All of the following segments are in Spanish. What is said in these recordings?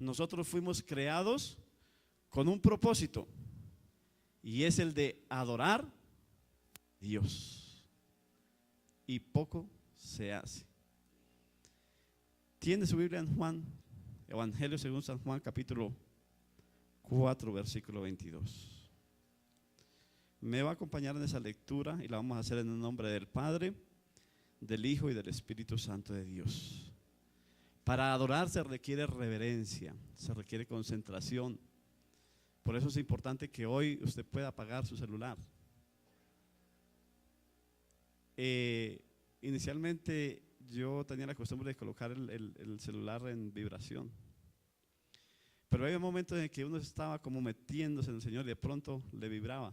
Nosotros fuimos creados con un propósito y es el de adorar a Dios. Y poco se hace. Tiene su Biblia en Juan, Evangelio según San Juan, capítulo 4, versículo 22. Me va a acompañar en esa lectura y la vamos a hacer en el nombre del Padre, del Hijo y del Espíritu Santo de Dios. Para adorar se requiere reverencia, se requiere concentración. Por eso es importante que hoy usted pueda apagar su celular. Inicialmente yo tenía la costumbre de colocar el celular en vibración. Pero había momentos en que uno estaba como metiéndose en el Señor y de pronto le vibraba.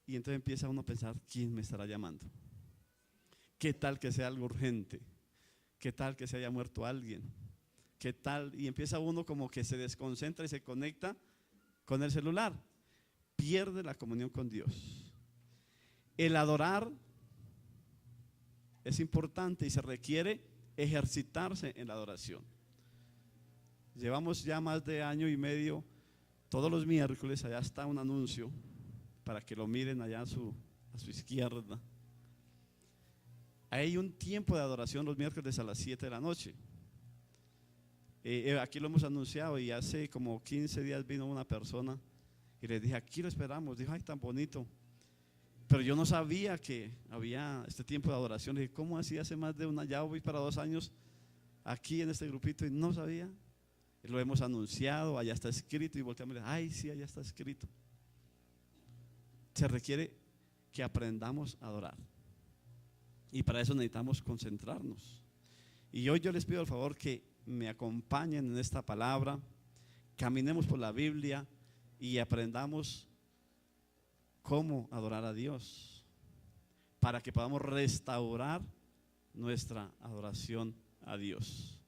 Y entonces empieza uno a pensar, ¿quién me estará llamando? ¿Qué tal que sea algo urgente? ¿Qué tal que se haya muerto alguien? ¿Qué tal? Y empieza uno como que se desconcentra y se conecta con el celular. Pierde la comunión con Dios. El adorar es importante y se requiere ejercitarse en la adoración. Llevamos ya más de año y medio, todos los miércoles, allá está un anuncio para que lo miren allá a su izquierda. Hay un tiempo de adoración los miércoles a las 7 de la noche. Aquí lo hemos anunciado y hace como 15 días vino una persona y les dije, aquí lo esperamos. Dijo, ay, tan bonito. Pero yo no sabía que había este tiempo de adoración. Le dije, ¿cómo así? Hace más de ya voy para 2 años aquí en este grupito y no sabía. Lo hemos anunciado, allá está escrito y volteamos y le dije, ay, sí, allá está escrito. Se requiere que aprendamos a adorar. Y para eso necesitamos concentrarnos. Y hoy yo les pido el favor que me acompañen en esta palabra, caminemos por la Biblia y aprendamos cómo adorar a Dios, para que podamos restaurar nuestra adoración a Dios.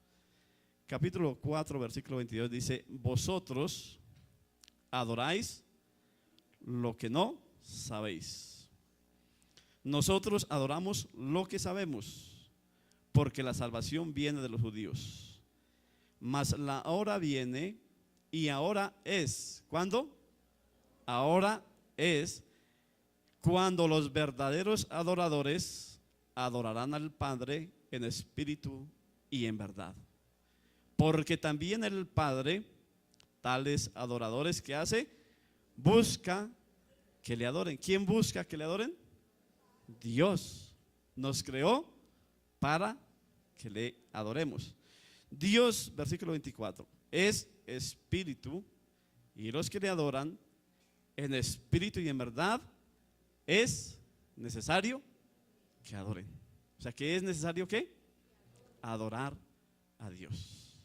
Capítulo 4, versículo 22 dice, vosotros adoráis lo que no sabéis. Nosotros adoramos lo que sabemos, porque la salvación viene de los judíos. Mas la hora viene y ahora es. ¿Cuándo? Ahora es cuando los verdaderos adoradores adorarán al Padre en espíritu y en verdad. Porque también el Padre, tales adoradores que hace, busca que le adoren. ¿Quién busca que le adoren? Dios nos creó para que le adoremos. Dios, versículo 24, es espíritu y los que le adoran en espíritu y en verdad es necesario que adoren. O sea, ¿qué es necesario qué? Adorar a Dios.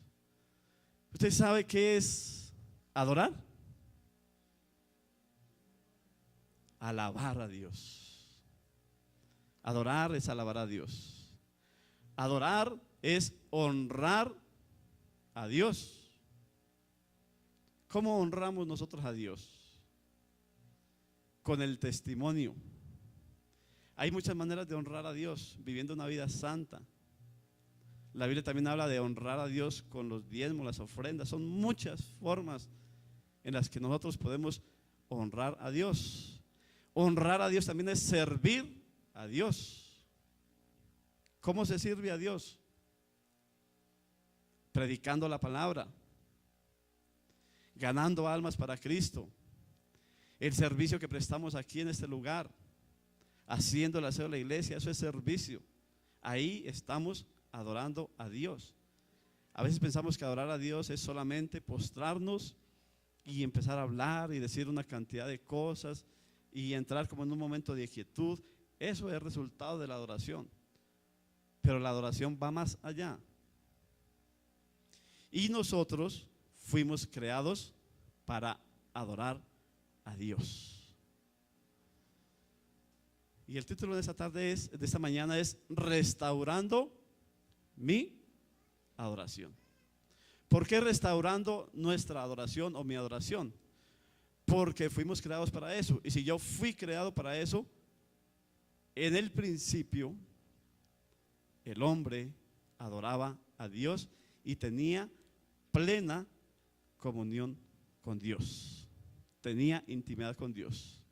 ¿Usted sabe qué es adorar? Alabar a Dios. Adorar es alabar a Dios. Adorar es honrar a Dios. ¿Cómo honramos nosotros a Dios? Con el testimonio. Hay muchas maneras de honrar a Dios, viviendo una vida santa. La Biblia también habla de honrar a Dios con los diezmos, las ofrendas. Son muchas formas en las que nosotros podemos honrar a Dios. Honrar a Dios también es servir a Dios. ¿Cómo se sirve a Dios? Predicando la palabra, ganando almas para Cristo, el servicio que prestamos aquí en este lugar, haciendo el aseo de la iglesia, eso es servicio. Ahí estamos adorando a Dios. A veces pensamos que adorar a Dios es solamente postrarnos y empezar a hablar y decir una cantidad de cosas y entrar como en un momento de quietud. Eso es el resultado de la adoración. Pero la adoración va más allá. Y nosotros fuimos creados para adorar a Dios. Y el título de esta mañana es Restaurando mi adoración. ¿Por qué restaurando nuestra adoración o mi adoración? Porque fuimos creados para eso. Y si yo fui creado para eso, en el principio el hombre adoraba a Dios y tenía plena comunión con Dios, tenía intimidad con Dios.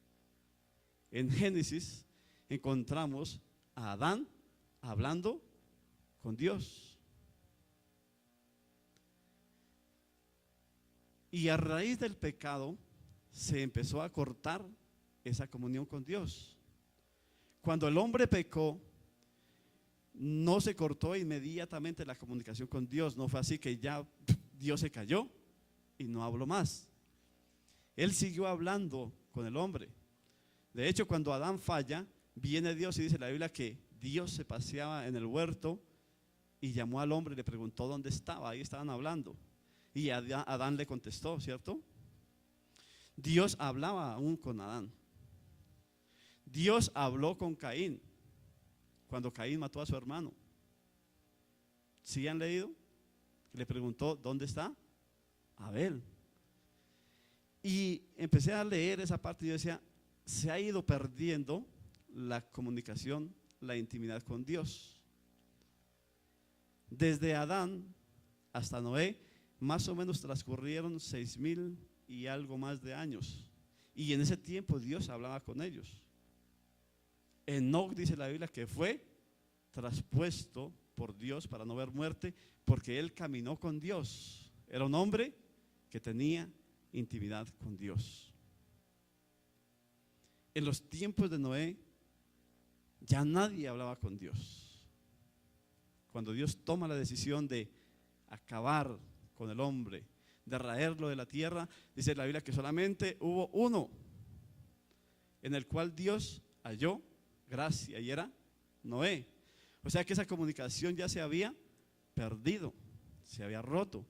En Génesis encontramos a Adán hablando con Dios. Y a raíz del pecado se empezó a cortar esa comunión con Dios. Cuando el hombre pecó, no se cortó inmediatamente la comunicación con Dios. No fue así que ya Dios se cayó y no habló más. Él siguió hablando con el hombre. De hecho, cuando Adán falla, viene Dios y dice la Biblia que Dios se paseaba en el huerto y llamó al hombre y le preguntó dónde estaba. Ahí estaban hablando. Y Adán le contestó, ¿cierto? Dios hablaba aún con Adán. Dios habló con Caín cuando Caín mató a su hermano. ¿Sí han leído? Le preguntó, ¿dónde está Abel? Y empecé a leer esa parte y yo decía, se ha ido perdiendo la comunicación, la intimidad con Dios. Desde Adán hasta Noé, más o menos transcurrieron 6,000 y algo más de años. Y en ese tiempo Dios hablaba con ellos. Enoc, dice la Biblia, que fue traspuesto por Dios para no ver muerte, porque él caminó con Dios. Era un hombre que tenía intimidad con Dios. En los tiempos de Noé ya nadie hablaba con Dios. Cuando Dios toma la decisión de acabar con el hombre, de raerlo de la tierra, dice la Biblia que solamente hubo uno en el cual Dios halló gracia y era Noé. O sea que esa comunicación ya se había perdido, se había roto.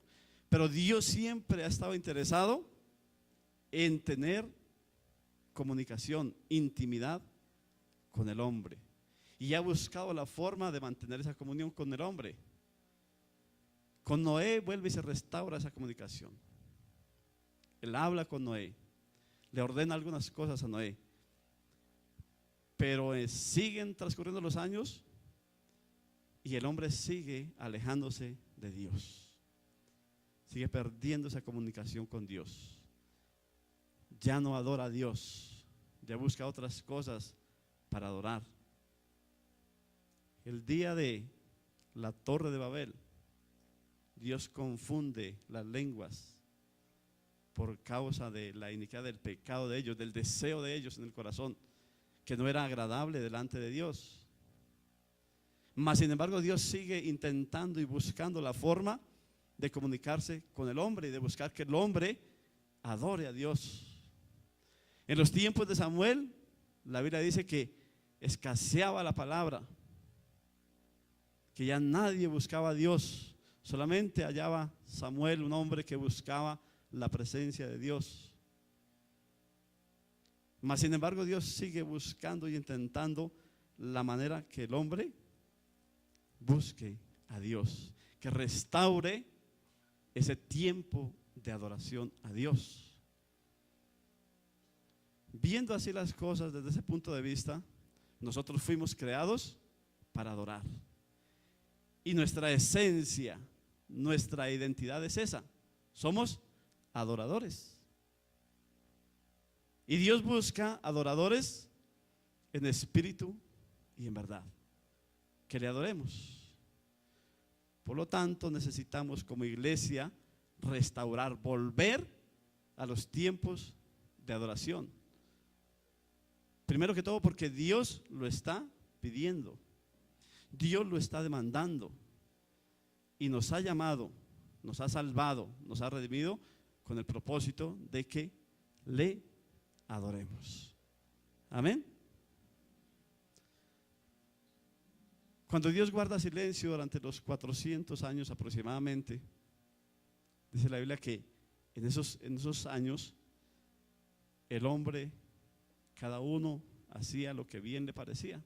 Pero Dios siempre ha estado interesado en tener comunicación, intimidad con el hombre. Y ha buscado la forma de mantener esa comunión con el hombre. Con Noé vuelve y se restaura esa comunicación. Él habla con Noé, le ordena algunas cosas a Noé. Pero siguen transcurriendo los años y el hombre sigue alejándose de Dios. Sigue perdiendo esa comunicación con Dios. Ya no adora a Dios, ya busca otras cosas para adorar. El día de la Torre de Babel, Dios confunde las lenguas por causa de la iniquidad del pecado de ellos, del deseo de ellos en el corazón, que no era agradable delante de Dios. Mas sin embargo Dios sigue intentando y buscando la forma de comunicarse con el hombre y de buscar que el hombre adore a Dios. En los tiempos de Samuel, la Biblia dice que escaseaba la palabra, que ya nadie buscaba a Dios, solamente hallaba Samuel un hombre que buscaba la presencia de Dios. Mas sin embargo Dios sigue buscando y intentando la manera que el hombre busque a Dios, que restaure ese tiempo de adoración a Dios. Viendo así las cosas desde ese punto de vista, nosotros fuimos creados para adorar. Y nuestra esencia, nuestra identidad es esa. Somos adoradores. Y Dios busca adoradores en espíritu y en verdad, que le adoremos. Por lo tanto, necesitamos como iglesia restaurar, volver a los tiempos de adoración. Primero que todo porque Dios lo está pidiendo, Dios lo está demandando y nos ha llamado, nos ha salvado, nos ha redimido con el propósito de que le adoremos. Amén. Cuando Dios guarda silencio durante los 400 años aproximadamente, dice la Biblia que en esos años el hombre, cada uno hacía lo que bien le parecía,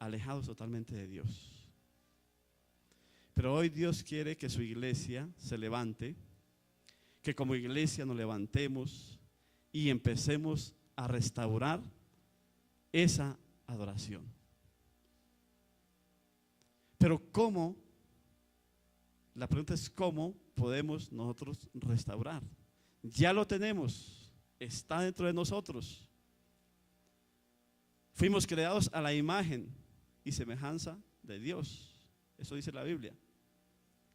alejados totalmente de Dios. Pero hoy Dios quiere que su iglesia se levante, que como iglesia nos levantemos y empecemos a restaurar esa adoración. Pero ¿cómo La pregunta es cómo podemos nosotros restaurar. Ya lo tenemos, está dentro de nosotros. Fuimos creados a la imagen y semejanza de Dios. Eso dice la Biblia.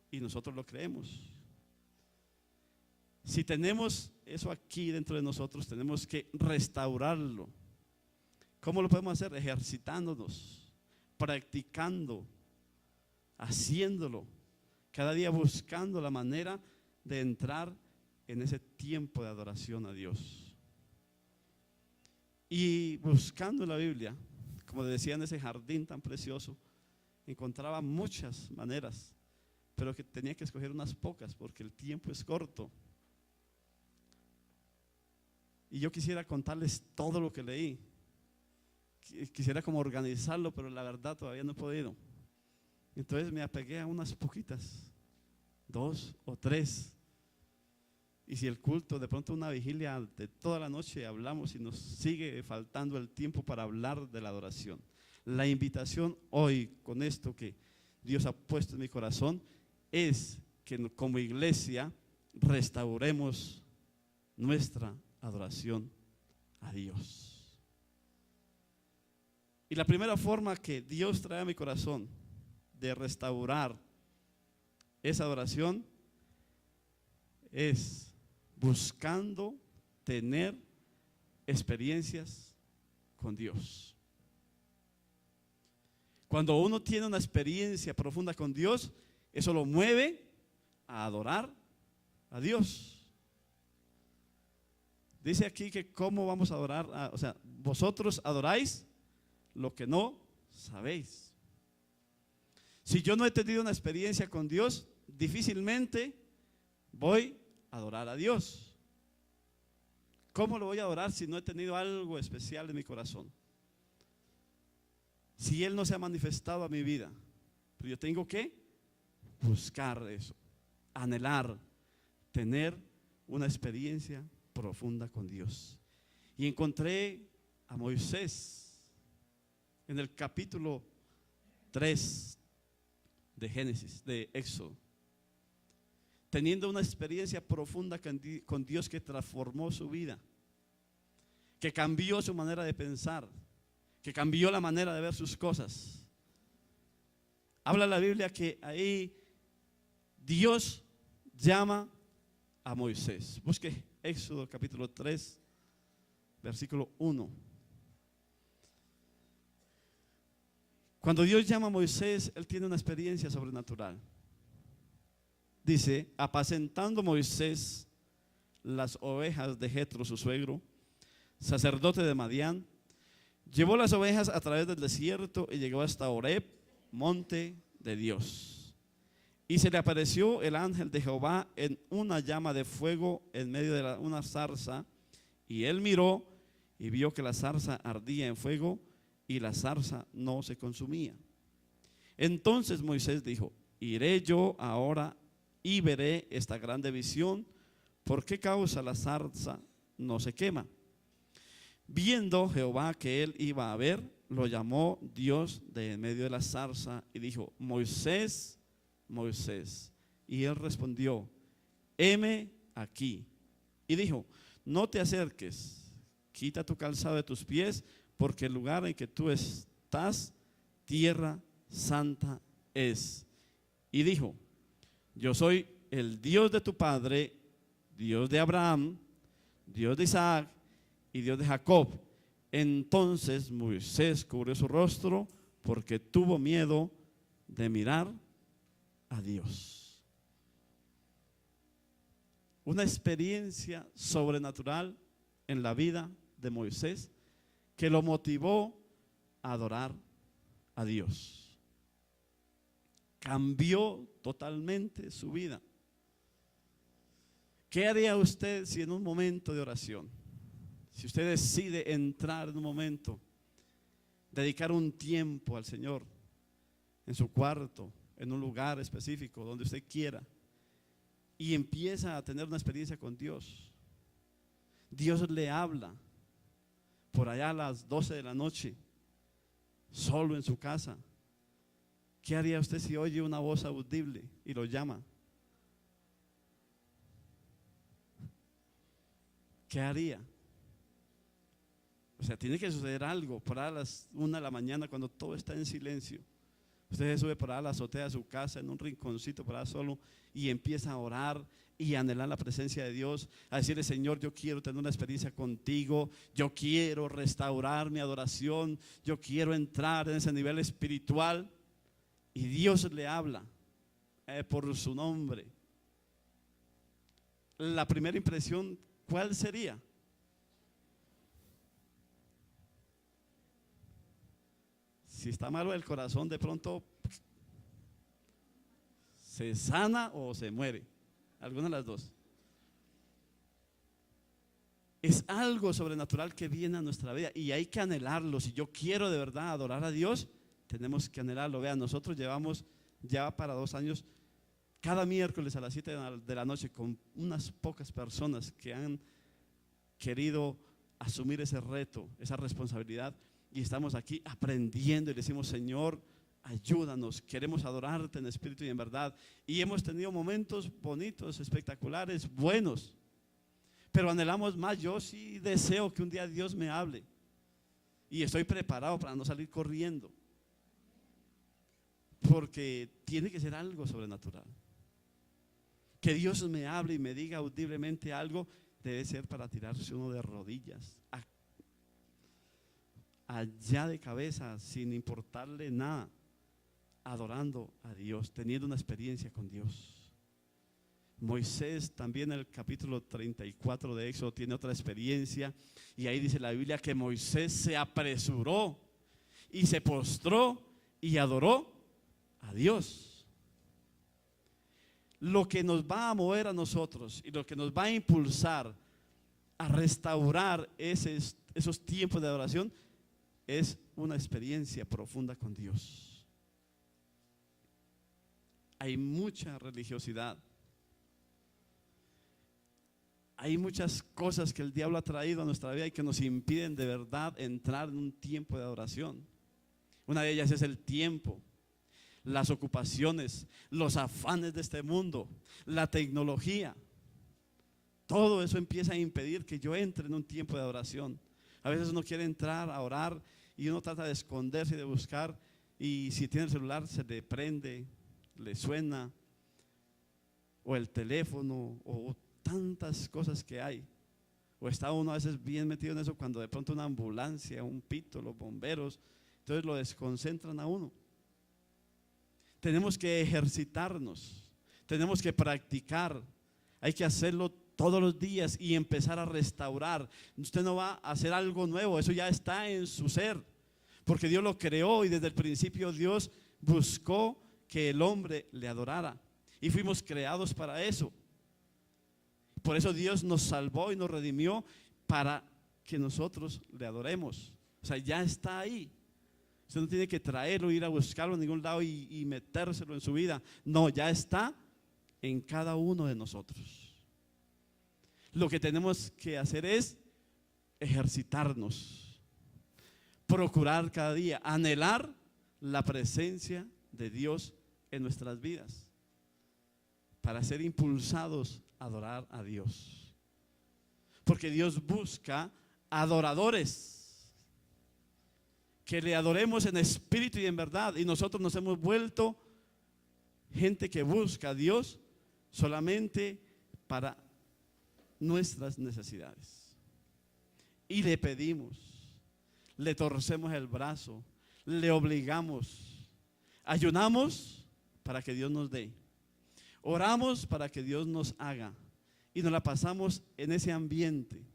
Y nosotros lo creemos. Si tenemos eso aquí dentro de nosotros, tenemos que restaurarlo. ¿Cómo lo podemos hacer? Ejercitándonos, practicando, haciéndolo, cada día buscando la manera de entrar en ese tiempo de adoración a Dios. Y buscando en la Biblia, como decía, en ese jardín tan precioso, encontraba muchas maneras, pero que tenía que escoger unas pocas porque el tiempo es corto. Y yo quisiera contarles todo lo que leí. Quisiera como organizarlo, pero la verdad todavía no he podido. Entonces me apegué a unas poquitas, 2 o 3. Y si el culto, de pronto una vigilia de toda la noche hablamos y nos sigue faltando el tiempo para hablar de la adoración. La invitación hoy con esto que Dios ha puesto en mi corazón es que como iglesia restauremos nuestra adoración a Dios. Y la primera forma que Dios trae a mi corazón de restaurar esa adoración es buscando tener experiencias con Dios. Cuando uno tiene una experiencia profunda con Dios, eso lo mueve a adorar a Dios. Dice aquí que cómo vamos a adorar, o sea, vosotros adoráis lo que no sabéis. Si yo no he tenido una experiencia con Dios, difícilmente voy a adorar a Dios. ¿Cómo lo voy a adorar si no he tenido algo especial en mi corazón? Si Él no se ha manifestado a mi vida, pero yo tengo que buscar eso, anhelar, tener una experiencia profunda con Dios. Y encontré a Moisés en el capítulo 3 de Génesis, de Éxodo, teniendo una experiencia profunda con Dios que transformó su vida, que cambió su manera de pensar, que cambió la manera de ver sus cosas. Habla la Biblia que ahí Dios llama a Moisés. Busque Éxodo capítulo 3, versículo 1. Cuando Dios llama a Moisés, él tiene una experiencia sobrenatural. Dice: apacentando Moisés las ovejas de Jetro, su suegro, sacerdote de Madián, llevó las ovejas a través del desierto y llegó hasta Horeb, monte de Dios. Y se le apareció el ángel de Jehová en una llama de fuego en medio de una zarza. Y él miró y vio que la zarza ardía en fuego y la zarza no se consumía. Entonces Moisés dijo: iré yo ahora y veré esta grande visión, ¿por qué causa la zarza no se quema? Viendo Jehová que él iba a ver, lo llamó Dios de en medio de la zarza y dijo: Moisés, Moisés. Y él respondió: heme aquí. Y dijo: no te acerques, quita tu calzado de tus pies, porque el lugar en que tú estás, tierra santa es. Y dijo: yo soy el Dios de tu padre, Dios de Abraham, Dios de Isaac y Dios de Jacob. Entonces Moisés cubrió su rostro porque tuvo miedo de mirar a Dios. Una experiencia sobrenatural en la vida de Moisés que lo motivó a adorar a Dios. Cambió totalmente su vida. ¿Qué haría usted si en un momento de oración, si usted decide entrar en un momento, dedicar un tiempo al Señor, en su cuarto, en un lugar específico, donde usted quiera, y empieza a tener una experiencia con Dios? Dios le habla por allá a las 12 de la noche, solo en su casa. ¿Qué haría usted si oye una voz audible y lo llama ¿qué haría? O sea, tiene que suceder algo por ahí a las 1 de la mañana cuando todo está en silencio. Usted se sube por ahí a la azotea de su casa, en un rinconcito por ahí solo, y empieza a orar y a anhelar la presencia de Dios, a decirle: Señor, yo quiero tener una experiencia contigo, yo quiero restaurar mi adoración, yo quiero entrar en ese nivel espiritual. Y Dios le habla por su nombre. La primera impresión, ¿cuál sería? Si está malo el corazón, de pronto se sana o se muere, alguna de las dos. Es algo sobrenatural que viene a nuestra vida y hay que anhelarlo. Si yo quiero de verdad adorar a Dios, tenemos que anhelarlo. Vean, nosotros llevamos ya para 2 años, cada miércoles a las 7 de la noche, con unas pocas personas que han querido asumir ese reto, esa responsabilidad. Y estamos aquí aprendiendo y decimos: Señor, ayúdanos, queremos adorarte en espíritu y en verdad. Y hemos tenido momentos bonitos, espectaculares, buenos. Pero anhelamos más. Yo sí deseo que un día Dios me hable. Y estoy preparado para no salir corriendo. Porque tiene que ser algo sobrenatural. Que Dios me hable y me diga audiblemente algo, debe ser para tirarse uno de rodillas, allá de cabeza, sin importarle nada, adorando a Dios, teniendo una experiencia con Dios. Moisés también en el capítulo 34 de Éxodo tiene otra experiencia, y ahí dice la Biblia que Moisés se apresuró y se postró y adoró a Dios. Lo que nos va a mover a nosotros y lo que nos va a impulsar a restaurar esos tiempos de adoración es una experiencia profunda con Dios. Hay mucha religiosidad, hay muchas cosas que el diablo ha traído a nuestra vida y que nos impiden de verdad entrar en un tiempo de adoración. Una de ellas es el tiempo, las ocupaciones, los afanes de este mundo, la tecnología. Todo eso empieza a impedir que yo entre en un tiempo de adoración. A veces uno quiere entrar a orar y uno trata de esconderse y de buscar, y si tiene el celular se le prende, le suena, o el teléfono, o tantas cosas que hay. O está uno a veces bien metido en eso cuando de pronto una ambulancia, un pito, los bomberos, entonces lo desconcentran a uno. Tenemos que ejercitarnos, tenemos que practicar, hay que hacerlo todos los días y empezar a restaurar. Usted no va a hacer algo nuevo, eso ya está en su ser, porque Dios lo creó y desde el principio Dios buscó que el hombre le adorara y fuimos creados para eso. Por eso Dios nos salvó y nos redimió para que nosotros le adoremos. O sea, ya está ahí. Usted no tiene que traerlo, ir a buscarlo en ningún lado y metérselo en su vida. No, ya está en cada uno de nosotros. Lo que tenemos que hacer es ejercitarnos, procurar cada día, anhelar la presencia de Dios en nuestras vidas, para ser impulsados a adorar a Dios. Porque Dios busca adoradores, que le adoremos en espíritu y en verdad. Y nosotros nos hemos vuelto gente que busca a Dios solamente para nuestras necesidades. Y le pedimos, le torcemos el brazo, le obligamos, ayunamos para que Dios nos dé, oramos para que Dios nos haga, y nos la pasamos en ese ambiente.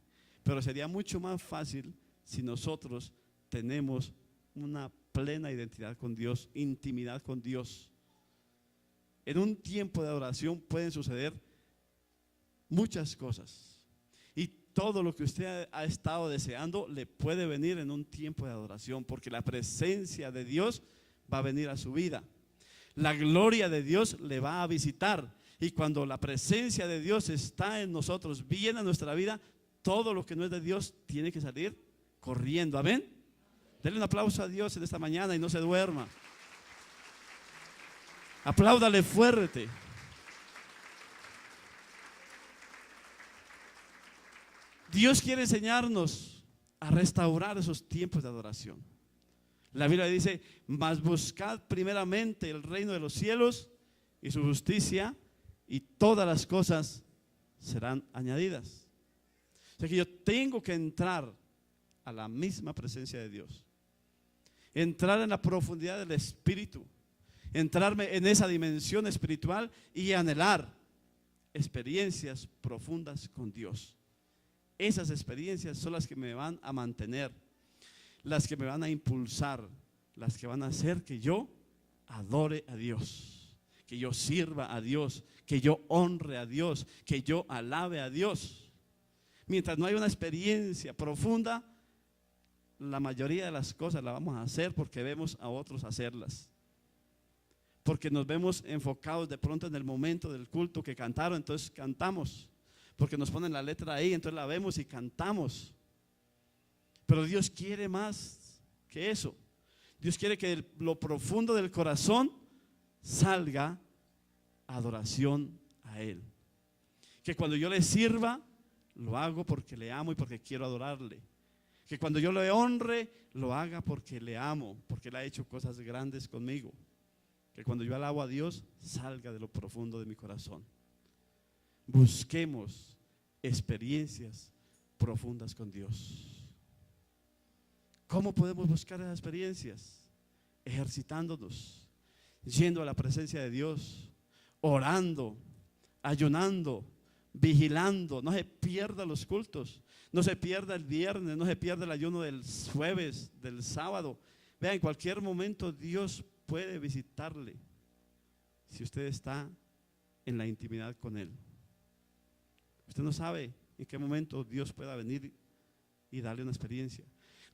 Pero sería mucho más fácil si nosotros tenemos una plena identidad con Dios, intimidad con Dios. En un tiempo de adoración pueden suceder muchas cosas, y todo lo que usted ha estado deseando le puede venir en un tiempo de adoración, porque la presencia de Dios va a venir a su vida, la gloria de Dios le va a visitar, y cuando la presencia de Dios está en nosotros, viene a nuestra vida, todo lo que no es de Dios tiene que salir corriendo. Amén. Denle un aplauso a Dios en esta mañana y no se duerma. Apláudale fuerte. Dios quiere enseñarnos a restaurar esos tiempos de adoración. La Biblia dice: mas buscad primeramente el reino de los cielos y su justicia, y todas las cosas serán añadidas. O sea que yo tengo que entrar a la misma presencia de Dios, entrar en la profundidad del Espíritu, entrarme en esa dimensión espiritual y anhelar experiencias profundas con Dios. Esas experiencias son las que me van a mantener, las que me van a impulsar, las que van a hacer que yo adore a Dios, que yo sirva a Dios, que yo honre a Dios, que yo alabe a Dios. Mientras no hay una experiencia profunda, la mayoría de las cosas las vamos a hacer porque vemos a otros hacerlas, porque nos vemos enfocados de pronto en el momento del culto que cantaron, entonces cantamos, porque nos ponen la letra ahí, entonces la vemos y cantamos. Pero Dios quiere más que eso. Dios quiere que de lo profundo del corazón salga adoración a Él. Que cuando yo le sirva, lo hago porque le amo y porque quiero adorarle. Que cuando yo le honre, lo haga porque le amo, porque Él ha hecho cosas grandes conmigo. Que cuando yo alabo a Dios, salga de lo profundo de mi corazón. Busquemos experiencias profundas con Dios. ¿Cómo podemos buscar esas experiencias? Ejercitándonos, yendo a la presencia de Dios, orando, ayunando, vigilando. No se pierda los cultos, no se pierda el viernes, no se pierda el ayuno del jueves, del sábado. Vean, en cualquier momento Dios puede visitarle si usted está en la intimidad con Él. Usted no sabe en qué momento Dios pueda venir y darle una experiencia.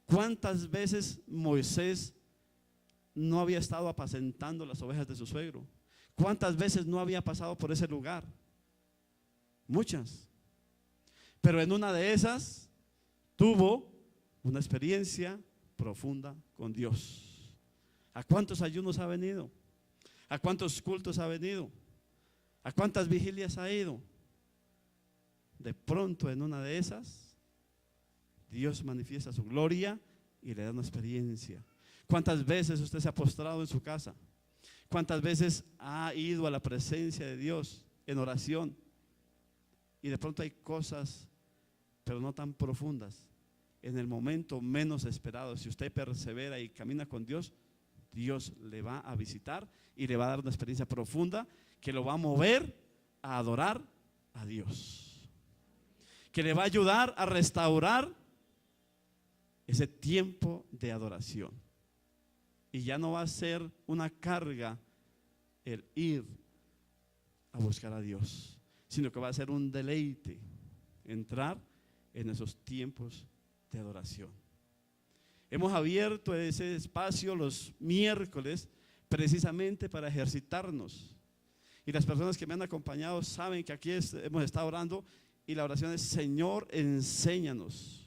¿Cuántas veces Moisés no había estado apacentando las ovejas de su suegro? ¿Cuántas veces no había pasado por ese lugar? Muchas. Pero en una de esas tuvo una experiencia profunda con Dios. ¿A cuántos ayunos ha venido? ¿A cuántos cultos ha venido? ¿A cuántas vigilias ha ido? De pronto en una de esas Dios manifiesta su gloria y le da una experiencia. ¿Cuántas veces usted se ha postrado en su casa? ¿Cuántas veces ha ido a la presencia de Dios en oración? Y de pronto hay cosas, pero no tan profundas. En el momento menos esperado, si usted persevera y camina con Dios, Dios le va a visitar y le va a dar una experiencia profunda que lo va a mover a adorar a Dios, que le va a ayudar a restaurar ese tiempo de adoración. Y ya no va a ser una carga el ir a buscar a Dios, sino que va a ser un deleite entrar en esos tiempos de adoración. Hemos abierto ese espacio los miércoles precisamente para ejercitarnos. Y las personas que me han acompañado saben que aquí hemos estado orando y la oración es: Señor, enséñanos.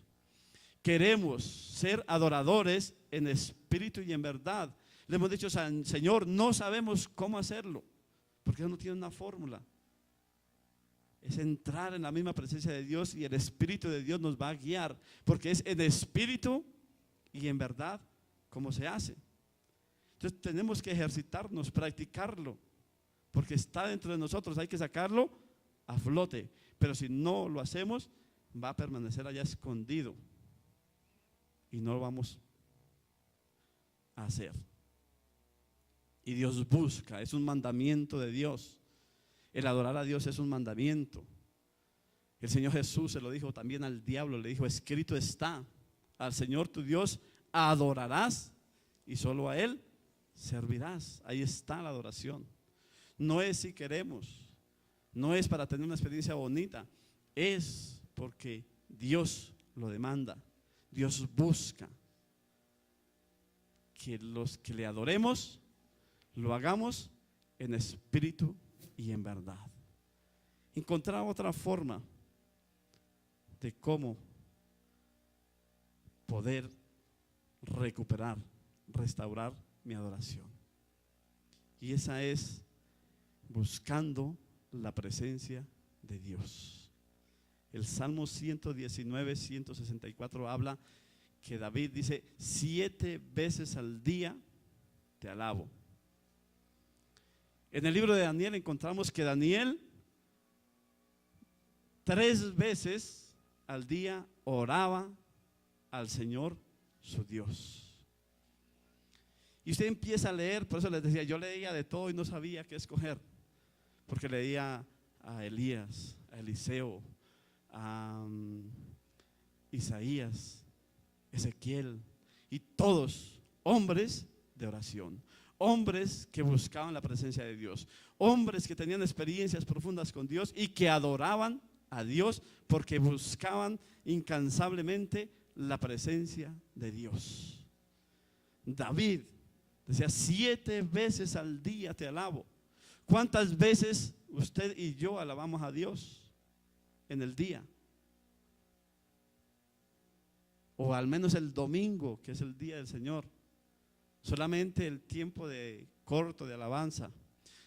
Queremos ser adoradores en espíritu y en verdad. Le hemos dicho: Señor, no sabemos cómo hacerlo, porque Él no tiene una fórmula. Es entrar en la misma presencia de Dios y el Espíritu de Dios nos va a guiar, porque es en espíritu y en verdad como se hace. Entonces tenemos que ejercitarnos, practicarlo, porque está dentro de nosotros, hay que sacarlo a flote. Pero si no lo hacemos, va a permanecer allá escondido y no lo vamos a hacer. Y Dios busca, es un mandamiento de Dios. El adorar a Dios es un mandamiento. El Señor Jesús se lo dijo también al diablo, le dijo: escrito está, al Señor tu Dios adorarás y solo a Él servirás. Ahí está la adoración. No es si queremos, no es para tener una experiencia bonita, es porque Dios lo demanda. Dios busca que los que le adoremos lo hagamos en espíritu y en verdad. Encontrar otra forma de cómo poder recuperar, restaurar mi adoración. Y esa es buscando la presencia de Dios. El Salmo 119, 164 habla que David dice: 7 veces al día te alabo. En el libro de Daniel encontramos que Daniel 3 veces al día oraba al Señor su Dios. Y usted empieza a leer, por eso les decía, yo leía de todo y no sabía qué escoger, porque leía a Elías, a Eliseo, a Isaías, Ezequiel, y todos hombres de oración, hombres que buscaban la presencia de Dios, hombres que tenían experiencias profundas con Dios y que adoraban a Dios porque buscaban incansablemente la presencia de Dios. David decía: 7 veces al día te alabo. ¿Cuántas veces usted y yo alabamos a Dios en el día? O al menos el domingo, que es el día del Señor. Solamente el tiempo de corto de alabanza,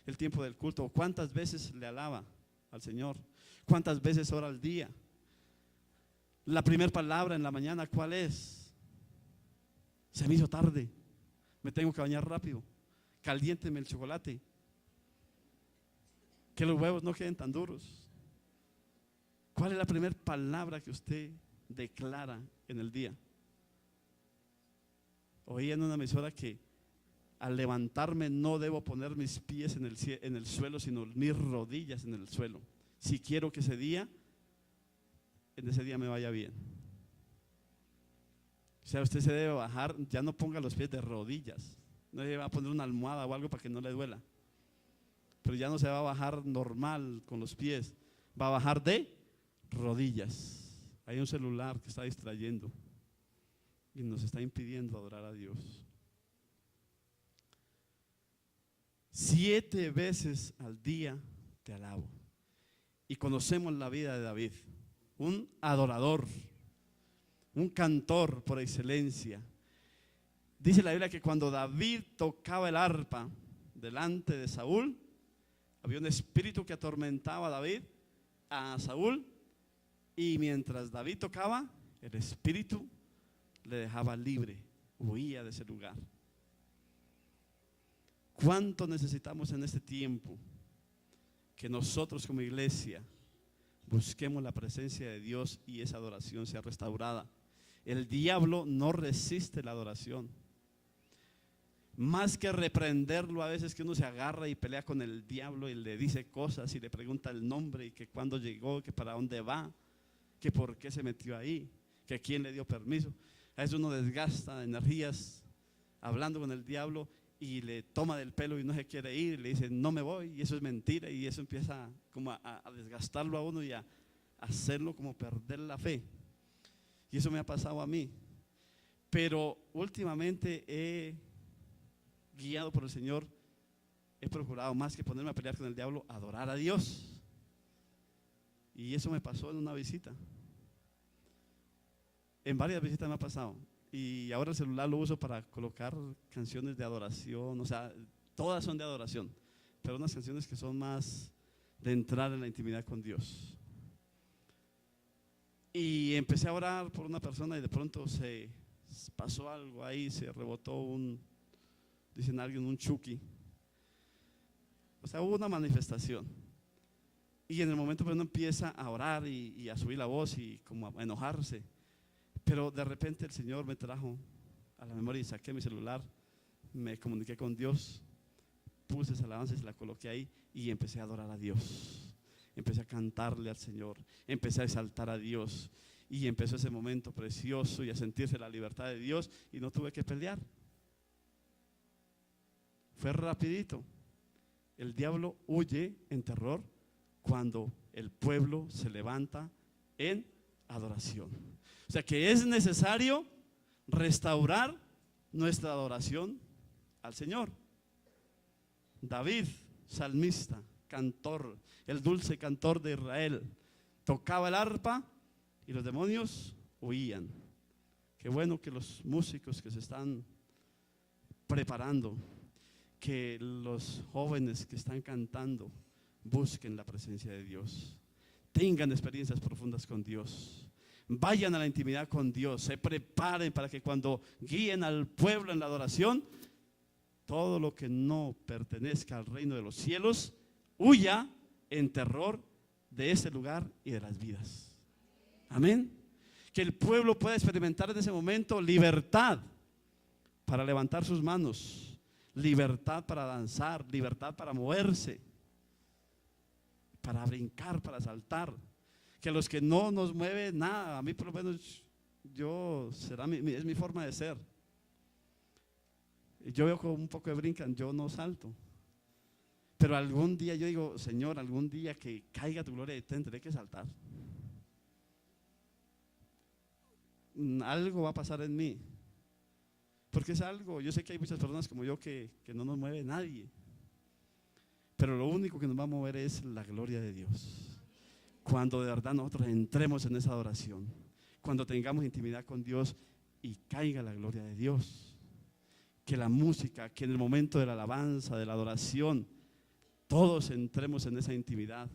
el tiempo del culto. ¿Cuántas veces le alaba al Señor? ¿Cuántas veces ora al día? La primera palabra en la mañana, ¿cuál es? Se me hizo tarde, me tengo que bañar rápido, caliénteme el chocolate, que los huevos no queden tan duros. ¿Cuál es la primera palabra que usted declara en el día? Oí en una emisora que al levantarme no debo poner mis pies en el suelo, sino mis rodillas en el suelo, si quiero que en ese día me vaya bien. O sea, usted se debe bajar, ya no ponga los pies de rodillas, no le va a poner una almohada o algo para que no le duela, pero ya no se va a bajar normal con los pies, va a bajar de rodillas. Hay un celular que está distrayendo y nos está impidiendo adorar a Dios. 7 veces al día te alabo. Y conocemos la vida de David, un adorador, un cantor por excelencia. Dice la Biblia que cuando David tocaba el arpa delante de Saúl, había un espíritu que atormentaba a Saúl, y mientras David tocaba, el espíritu le dejaba libre, huía de ese lugar. ¿Cuánto necesitamos en este tiempo que nosotros como iglesia busquemos la presencia de Dios y esa adoración sea restaurada? El diablo no resiste la adoración. Más que reprenderlo, a veces que uno se agarra y pelea con el diablo y le dice cosas y le pregunta el nombre y que cuándo llegó, que para dónde va, que por qué se metió ahí, que quién le dio permiso. A veces uno desgasta energías hablando con el diablo y le toma del pelo y no se quiere ir, y le dice no me voy, y eso es mentira, y eso empieza como a desgastarlo a uno y a hacerlo como perder la fe. Y eso me ha pasado a mí. Pero últimamente he guiado por el Señor, he procurado más que ponerme a pelear con el diablo, adorar a Dios. Y eso me pasó en una visita. En varias visitas me ha pasado. Y ahora el celular lo uso para colocar canciones de adoración, o sea, todas son de adoración, pero unas canciones que son más de entrar en la intimidad con Dios. Y empecé a orar por una persona y de pronto se pasó algo ahí, se rebotó dicen alguien, un chuki. O sea, hubo una manifestación. Y en el momento pues uno empieza a orar y a subir la voz y como a enojarse. Pero de repente el Señor me trajo a la memoria y saqué mi celular, me comuniqué con Dios, puse esa alabanza y la coloqué ahí y empecé a adorar a Dios. Empecé a cantarle al Señor, empecé a exaltar a Dios y empezó ese momento precioso y a sentirse la libertad de Dios y no tuve que pelear. Fue rapidito. El diablo huye en terror cuando el pueblo se levanta en adoración. O sea que es necesario restaurar nuestra adoración al Señor. David, salmista, cantor, el dulce cantor de Israel, tocaba el arpa y los demonios huían. Qué bueno que los músicos que se están preparando, que los jóvenes que están cantando busquen la presencia de Dios, tengan experiencias profundas con Dios. Vayan a la intimidad con Dios, se preparen para que cuando guíen al pueblo en la adoración, todo lo que no pertenezca al reino de los cielos huya en terror de ese lugar y de las vidas. Amén. Que el pueblo pueda experimentar en ese momento libertad para levantar sus manos, libertad para danzar, libertad para moverse, para brincar, para saltar. Que los que no nos mueve nada, a mí por lo menos es mi forma de ser. Yo veo como un poco de brincan, yo no salto. Pero algún día yo digo, Señor, algún día que caiga tu gloria, tendré que saltar. Algo va a pasar en mí. Porque es algo, yo sé que hay muchas personas como yo que no nos mueve nadie. Pero lo único que nos va a mover es la gloria de Dios. Cuando de verdad nosotros entremos en esa adoración, cuando tengamos intimidad con Dios y caiga la gloria de Dios. Que la música, que en el momento de la alabanza, de la adoración, todos entremos en esa intimidad.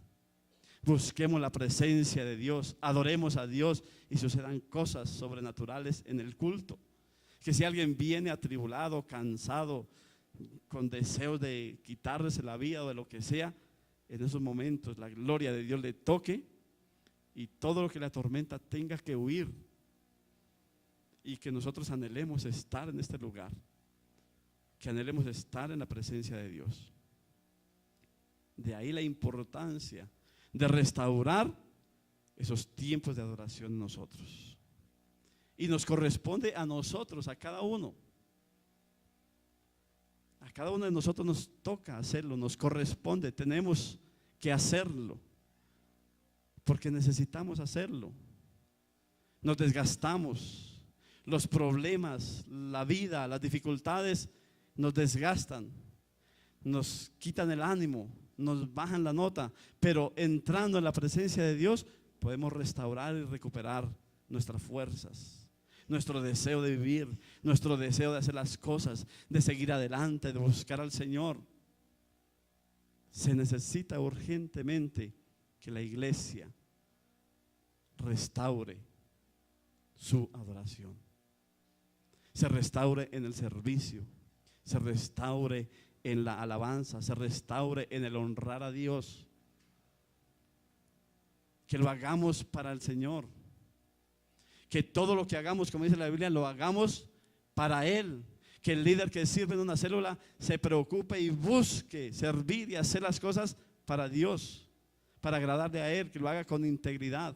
Busquemos la presencia de Dios, adoremos a Dios y sucedan cosas sobrenaturales en el culto. Que si alguien viene atribulado, cansado, con deseos de quitarse la vida o de lo que sea, en esos momentos la gloria de Dios le toque y todo lo que le atormenta tenga que huir. Y que nosotros anhelemos estar en este lugar, que anhelemos estar en la presencia de Dios. De ahí la importancia de restaurar esos tiempos de adoración en nosotros. Y nos corresponde a nosotros, a cada uno. A cada uno de nosotros nos toca hacerlo, nos corresponde, tenemos que hacerlo. Porque necesitamos hacerlo. Nos desgastamos, los problemas, la vida, las dificultades nos desgastan, nos quitan el ánimo, nos bajan la nota, pero entrando en la presencia de Dios podemos restaurar y recuperar nuestras fuerzas, nuestro deseo de vivir, nuestro deseo de hacer las cosas, de seguir adelante, de buscar al Señor. Se necesita urgentemente que la iglesia restaure su adoración, se restaure en el servicio, se restaure en la alabanza, se restaure en el honrar a Dios. Que lo hagamos para el Señor. Que todo lo que hagamos, como dice la Biblia, lo hagamos para Él. Que el líder que sirve en una célula se preocupe y busque servir y hacer las cosas para Dios, para agradarle a Él, que lo haga con integridad,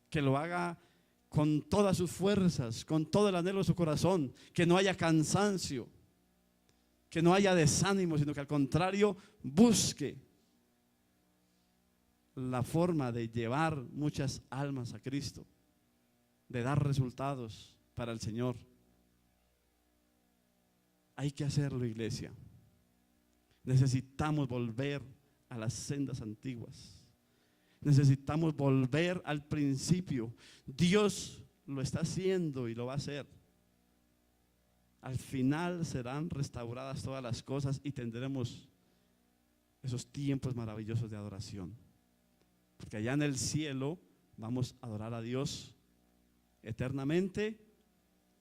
que lo haga con todas sus fuerzas, con todo el anhelo de su corazón, que no haya cansancio, que no haya desánimo, sino que al contrario busque la forma de llevar muchas almas a Cristo, de dar resultados para el Señor. Hay que hacerlo, iglesia. Necesitamos volver a las sendas antiguas. Necesitamos volver al principio. Dios lo está haciendo y lo va a hacer. Al final serán restauradas todas las cosas y tendremos esos tiempos maravillosos de adoración. Porque allá en el cielo vamos a adorar a Dios eternamente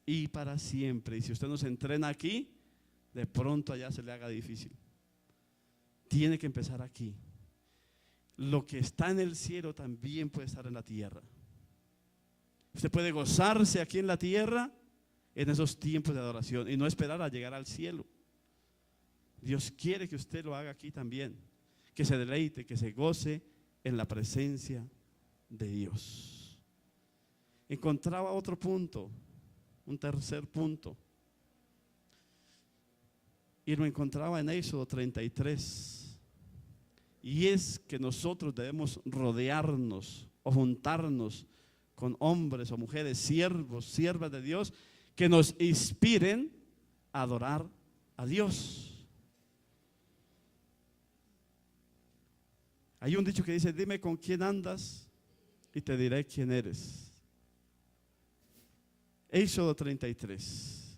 y para siempre. Y si usted nos entrena aquí, de pronto allá se le haga difícil. Tiene que empezar aquí. Lo que está en el cielo también puede estar en la tierra. Usted puede gozarse aquí en la tierra en esos tiempos de adoración y no esperar a llegar al cielo. Dios quiere que usted lo haga aquí también, que se deleite, que se goce en la presencia de Dios. Encontraba otro punto, un tercer punto, y lo encontraba en Éxodo 33, y es que nosotros debemos rodearnos o juntarnos con hombres o mujeres, siervos, siervas de Dios, que nos inspiren a adorar a Dios. Hay un dicho que dice: dime con quién andas y te diré quién eres. Éxodo 33.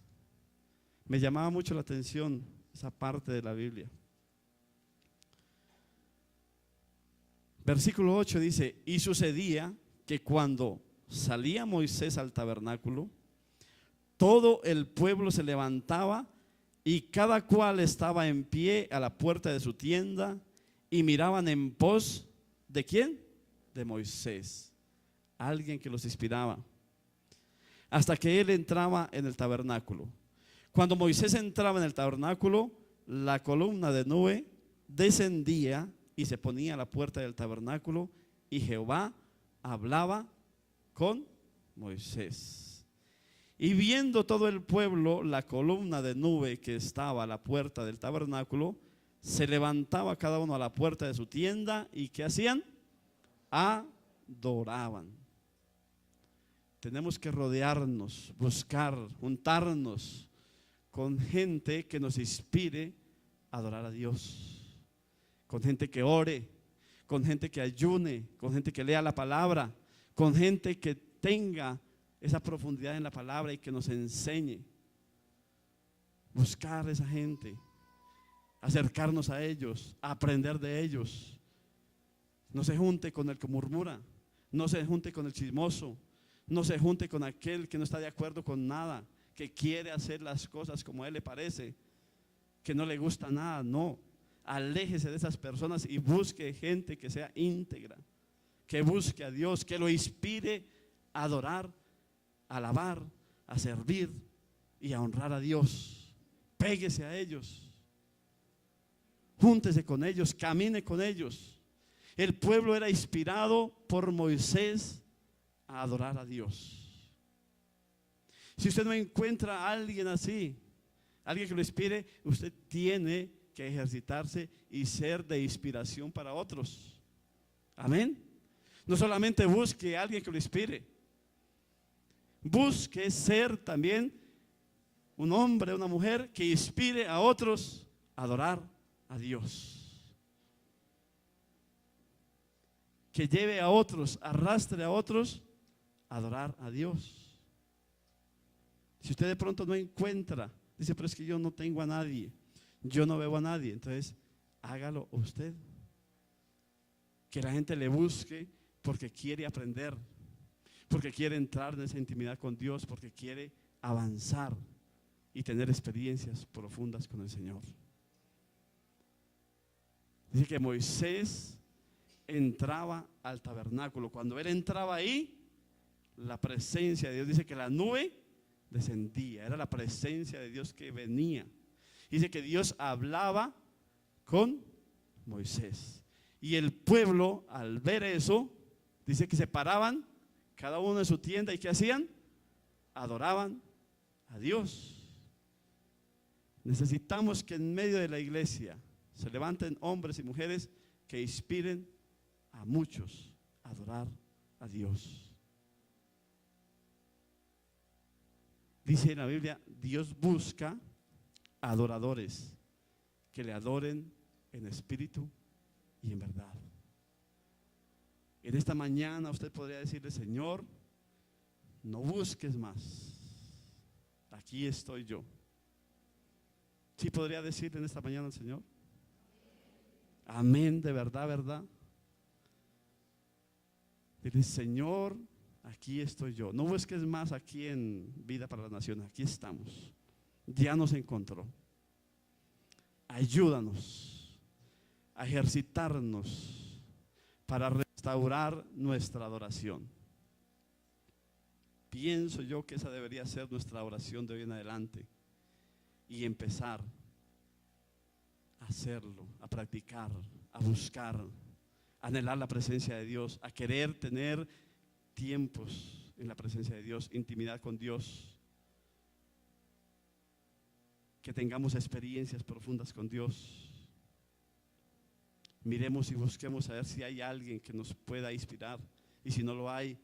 Me llamaba mucho la atención esa parte de la Biblia, Versículo 8 dice: y sucedía que cuando salía Moisés al tabernáculo, todo el pueblo se levantaba y cada cual estaba en pie a la puerta de su tienda y miraban en pos ¿de quién? De Moisés, alguien que los inspiraba, hasta que él entraba en el tabernáculo. Cuando Moisés entraba en el tabernáculo, la columna de nube descendía y se ponía a la puerta del tabernáculo, y Jehová hablaba con Moisés. Y viendo todo el pueblo la columna de nube que estaba a la puerta del tabernáculo, se levantaba cada uno a la puerta de su tienda, y ¿qué hacían? Adoraban. Tenemos que rodearnos, buscar, juntarnos con gente que nos inspire a adorar a Dios, con gente que ore, con gente que ayune, con gente que lea la palabra, con gente que tenga esa profundidad en la palabra y que nos enseñe. Buscar a esa gente, acercarnos a ellos, aprender de ellos. No se junte con el que murmura, no se junte con el chismoso, no se junte con aquel que no está de acuerdo con nada, que quiere hacer las cosas como a él le parece, que no le gusta nada. No, aléjese de esas personas y busque gente que sea íntegra, que busque a Dios, que lo inspire a adorar, a alabar, a servir y a honrar a Dios. Péguese a ellos, júntese con ellos, camine con ellos. El pueblo era inspirado por Moisés a adorar a Dios. Si usted no encuentra a alguien así, alguien que lo inspire, usted tiene que ejercitarse y ser de inspiración para otros. Amén. No solamente busque a alguien que lo inspire, busque ser también un hombre, una mujer que inspire a otros a adorar a Dios. Que lleve a otros, arrastre a otros a adorar a Dios. Si usted de pronto no encuentra, dice, pero es que yo no tengo a nadie, yo no veo a nadie, entonces hágalo usted. Que la gente le busque porque quiere aprender, porque quiere entrar en esa intimidad con Dios, porque quiere avanzar y tener experiencias profundas con el Señor. Dice que Moisés entraba al tabernáculo. Cuando él entraba ahí, la presencia de Dios, dice que la nube descendía, era la presencia de Dios que venía. Dice que Dios hablaba con Moisés. Y el pueblo, al ver eso, dice que se paraban cada uno en su tienda, y ¿qué hacían? Adoraban a Dios. Necesitamos que en medio de la iglesia se levanten hombres y mujeres que inspiren a muchos a adorar a Dios. Dice en la Biblia, Dios busca adoradores que le adoren en espíritu y en verdad. En esta mañana usted podría decirle, Señor, no busques más, aquí estoy yo. ¿Sí podría decirle en esta mañana al Señor? Amén, de verdad, verdad. Dile, Señor, aquí estoy yo. No busques más aquí en Vida para la Nación, aquí estamos. Ya nos encontró. Ayúdanos a ejercitarnos para restaurar nuestra adoración. Pienso yo que esa debería ser nuestra oración de hoy en adelante, y empezar a hacerlo, a practicar, a buscar, a anhelar la presencia de Dios, a querer tener tiempos en la presencia de Dios, intimidad con Dios, que tengamos experiencias profundas con Dios. Miremos y busquemos a ver si hay alguien que nos pueda inspirar, y si no lo hay,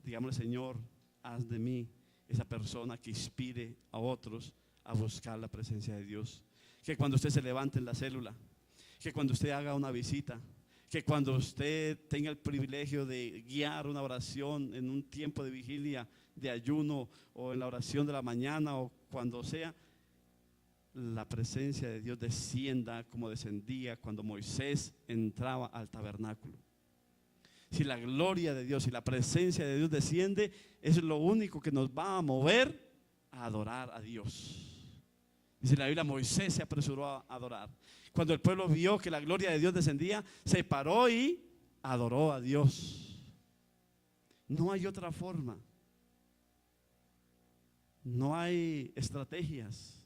digámosle, Señor, haz de mí esa persona que inspire a otros a buscar la presencia de Dios. Que cuando usted se levante en la célula, que cuando usted haga una visita, que cuando usted tenga el privilegio de guiar una oración en un tiempo de vigilia, de ayuno, o en la oración de la mañana, o cuando sea, la presencia de Dios descienda como descendía cuando Moisés entraba al tabernáculo. Si la gloria de Dios y la presencia de Dios desciende, es lo único que nos va a mover a adorar a Dios. Dice la Biblia, Moisés se apresuró a adorar. Cuando el pueblo vio que la gloria de Dios descendía, se paró y adoró a Dios. No hay otra forma. No hay estrategias.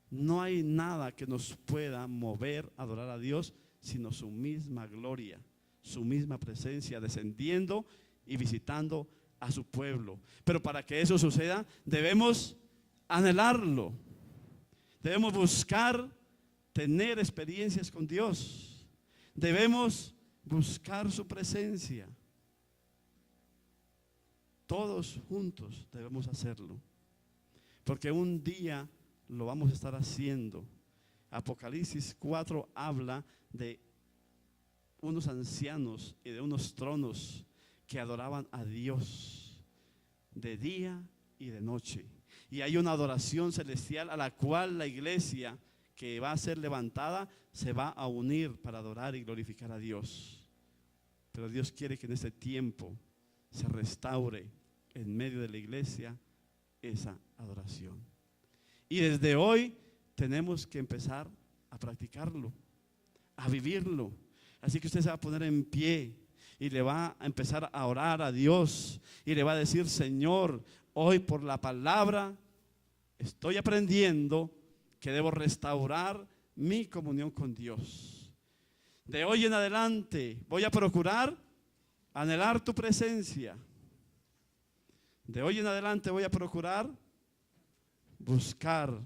No hay nada que nos pueda mover a adorar a Dios, sino su misma gloria, su misma presencia descendiendo y visitando a su pueblo. Pero para que eso suceda, debemos anhelarlo. Debemos buscar tener experiencias con Dios. Debemos buscar su presencia. Todos juntos debemos hacerlo, porque un día lo vamos a estar haciendo. Apocalipsis 4 habla de unos ancianos y de unos tronos que adoraban a Dios de día y de noche. Y hay una adoración celestial a la cual la iglesia que va a ser levantada se va a unir para adorar y glorificar a Dios. Pero Dios quiere que en este tiempo se restaure en medio de la iglesia esa adoración. Y desde hoy tenemos que empezar a practicarlo, a vivirlo. Así que usted se va a poner en pie y le va a empezar a orar a Dios y le va a decir: Señor, hoy por la palabra estoy aprendiendo que debo restaurar mi comunión con Dios. De hoy en adelante voy a procurar anhelar tu presencia. De hoy en adelante voy a procurar buscar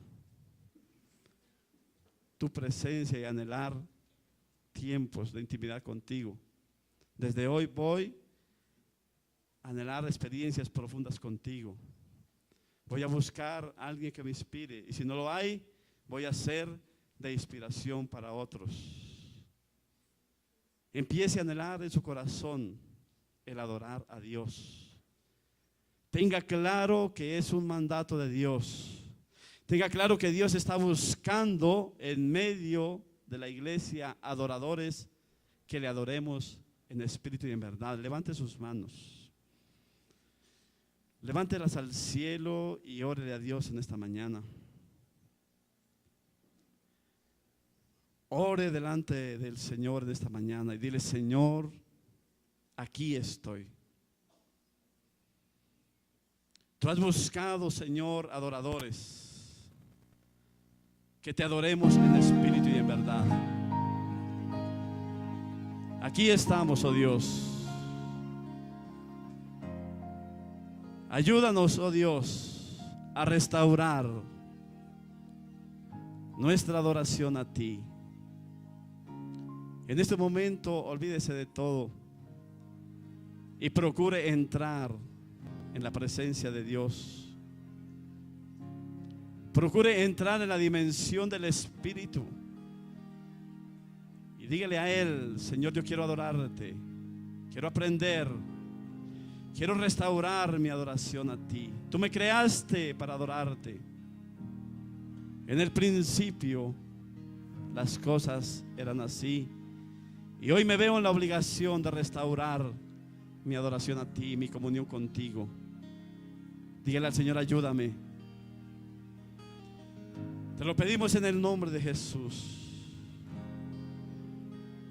tu presencia y anhelar tiempos de intimidad contigo. Desde hoy voy a anhelar experiencias profundas contigo. Voy a buscar a alguien que me inspire, y si no lo hay, voy a ser de inspiración para otros. Empiece a anhelar en su corazón el adorar a Dios. Tenga claro que es un mandato de Dios. Tenga claro que Dios está buscando en medio de la iglesia adoradores que le adoremos en espíritu y en verdad. Levante sus manos. Levántelas al cielo y órele a Dios en esta mañana. Ore delante del Señor en esta mañana y dile: Señor, aquí estoy. Tú has buscado, Señor, adoradores que te adoremos en espíritu y en verdad. Aquí estamos, oh Dios. Ayúdanos, oh Dios, a restaurar nuestra adoración a ti. En este momento, olvídese de todo y procure entrar en la presencia de Dios. Procure entrar en la dimensión del Espíritu y dígale a Él: Señor, yo quiero adorarte, quiero aprender, quiero restaurar mi adoración a ti. Tú me creaste para adorarte. En el principio las cosas eran así, y hoy me veo en la obligación de restaurar mi adoración a ti, mi comunión contigo. Dígale al Señor: ayúdame. Te lo pedimos en el nombre de Jesús.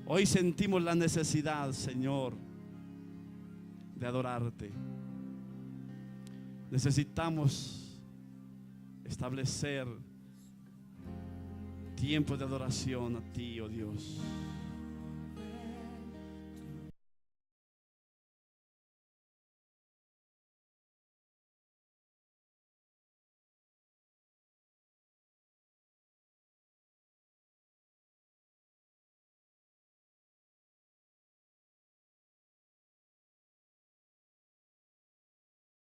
Hoy sentimos la necesidad, Señor, de adorarte. Necesitamos establecer tiempos de adoración a ti, oh Dios.